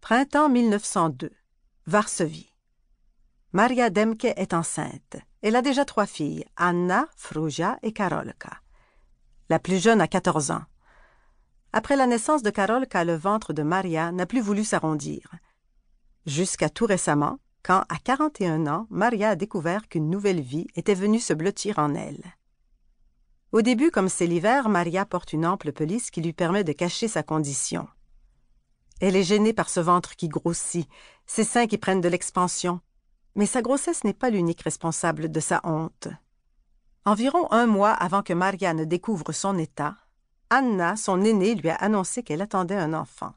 Printemps 1902. Varsovie. Maria Demke est enceinte. Elle a déjà 3 filles, Anna, Fruzia et Karolka. La plus jeune a 14 ans. Après la naissance de Karolka, le ventre de Maria n'a plus voulu s'arrondir. Jusqu'à tout récemment, quand, à 41 ans, Maria a découvert qu'une nouvelle vie était venue se blottir en elle. Au début, comme c'est l'hiver, Maria porte une ample pelisse qui lui permet de cacher sa condition. Elle est gênée par ce ventre qui grossit, ses seins qui prennent de l'expansion. Mais sa grossesse n'est pas l'unique responsable de sa honte. Environ 1 mois avant que Maria ne découvre son état, Anna, son aînée, lui a annoncé qu'elle attendait un enfant.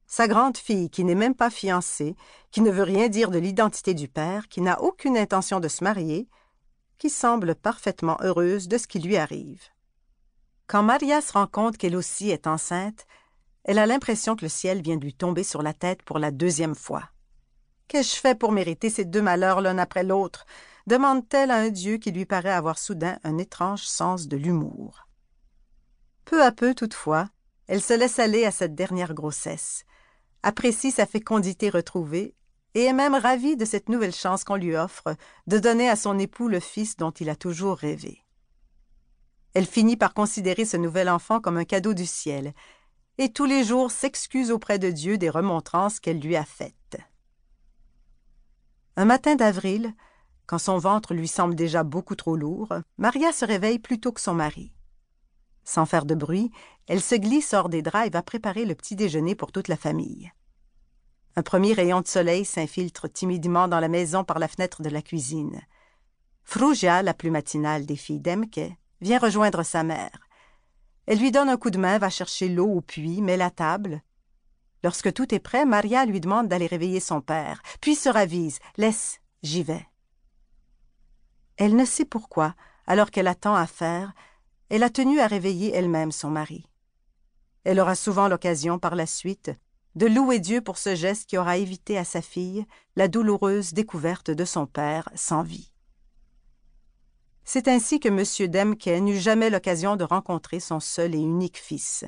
Sa grande fille, qui n'est même pas fiancée, qui ne veut rien dire de l'identité du père, qui n'a aucune intention de se marier, qui semble parfaitement heureuse de ce qui lui arrive. Quand Maria se rend compte qu'elle aussi est enceinte, elle a l'impression que le ciel vient de lui tomber sur la tête pour la 2e fois. « Qu'ai-je fait pour mériter ces 2 malheurs l'un après l'autre ?» demande-t-elle à un Dieu qui lui paraît avoir soudain un étrange sens de l'humour. Peu à peu, toutefois, elle se laisse aller à cette dernière grossesse, apprécie sa fécondité retrouvée et est même ravie de cette nouvelle chance qu'on lui offre de donner à son époux le fils dont il a toujours rêvé. Elle finit par considérer ce nouvel enfant comme un cadeau du ciel et tous les jours s'excuse auprès de Dieu des remontrances qu'elle lui a faites. Un matin d'avril, quand son ventre lui semble déjà beaucoup trop lourd, Maria se réveille plus tôt que son mari. Sans faire de bruit, elle se glisse hors des draps et va préparer le petit déjeuner pour toute la famille. Un premier rayon de soleil s'infiltre timidement dans la maison par la fenêtre de la cuisine. Fruzia, la plus matinale des filles Demke, vient rejoindre sa mère. Elle lui donne un coup de main, va chercher l'eau au puits, met la table. Lorsque tout est prêt, Maria lui demande d'aller réveiller son père, puis se ravise. « Laisse, j'y vais. » Elle ne sait pourquoi, alors qu'elle a tant à faire, elle a tenu à réveiller elle-même son mari. Elle aura souvent l'occasion, par la suite, de louer Dieu pour ce geste qui aura évité à sa fille la douloureuse découverte de son père sans vie. C'est ainsi que M. Demke n'eut jamais l'occasion de rencontrer son seul et unique fils,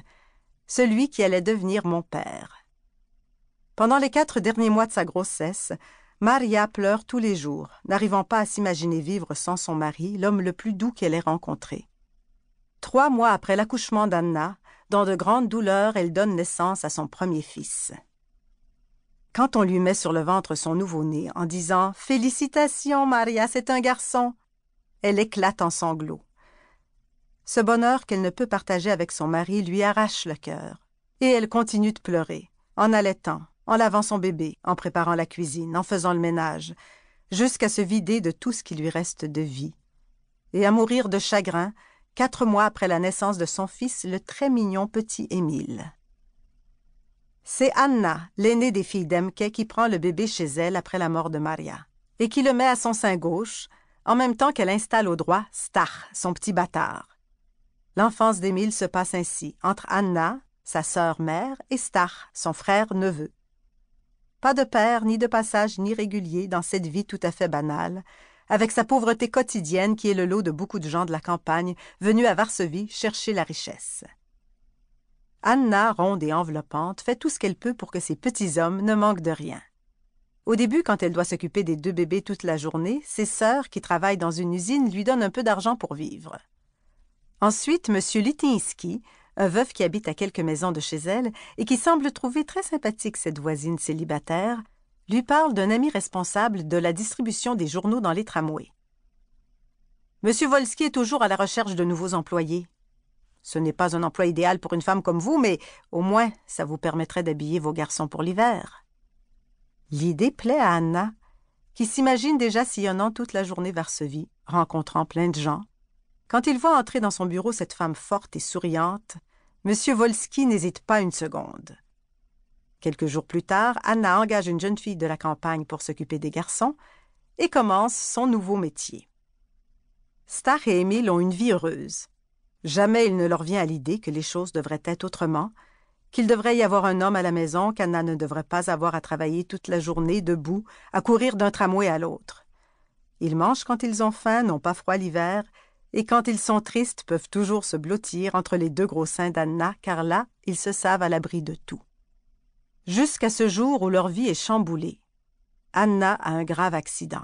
celui qui allait devenir mon père. Pendant les 4 derniers mois de sa grossesse, Maria pleure tous les jours, n'arrivant pas à s'imaginer vivre sans son mari, l'homme le plus doux qu'elle ait rencontré. 3 mois après l'accouchement d'Anna, dans de grandes douleurs, elle donne naissance à son premier fils. Quand on lui met sur le ventre son nouveau-né en disant « Félicitations, Maria, c'est un garçon », elle éclate en sanglots. Ce bonheur qu'elle ne peut partager avec son mari lui arrache le cœur, et elle continue de pleurer, en allaitant, en lavant son bébé, en préparant la cuisine, en faisant le ménage, jusqu'à se vider de tout ce qui lui reste de vie, et à mourir de chagrin 4 mois après la naissance de son fils, le très mignon petit Émile. C'est Anna, l'aînée des filles Demke, qui prend le bébé chez elle après la mort de Maria, et qui le met à son sein gauche, en même temps qu'elle installe au droit Stach, son petit bâtard. L'enfance d'Émile se passe ainsi, entre Anna, sa sœur mère, et Stach, son frère neveu. Pas de père, ni de passage, ni régulier dans cette vie tout à fait banale, avec sa pauvreté quotidienne qui est le lot de beaucoup de gens de la campagne venus à Varsovie chercher la richesse. Anna, ronde et enveloppante, fait tout ce qu'elle peut pour que ses petits hommes ne manquent de rien. Au début, quand elle doit s'occuper des 2 bébés toute la journée, ses sœurs, qui travaillent dans une usine, lui donnent un peu d'argent pour vivre. Ensuite, M. Litinski, un veuf qui habite à quelques maisons de chez elle et qui semble trouver très sympathique cette voisine célibataire, lui parle d'un ami responsable de la distribution des journaux dans les tramways. « M. Wolski est toujours à la recherche de nouveaux employés. Ce n'est pas un emploi idéal pour une femme comme vous, mais au moins ça vous permettrait d'habiller vos garçons pour l'hiver. » L'idée plaît à Anna, qui s'imagine déjà sillonnant toute la journée Varsovie, rencontrant plein de gens. Quand il voit entrer dans son bureau cette femme forte et souriante, M. Wolski n'hésite pas une seconde. Quelques jours plus tard, Anna engage une jeune fille de la campagne pour s'occuper des garçons et commence son nouveau métier. Stach et Émile ont une vie heureuse. Jamais il ne leur vient à l'idée que les choses devraient être autrement, qu'il devrait y avoir un homme à la maison, qu'Anna ne devrait pas avoir à travailler toute la journée debout, à courir d'un tramway à l'autre. Ils mangent quand ils ont faim, n'ont pas froid l'hiver, et quand ils sont tristes, peuvent toujours se blottir entre les 2 gros seins d'Anna, car là, ils se savent à l'abri de tout. jusqu'à ce jour où leur vie est chamboulée. Anna a un grave accident.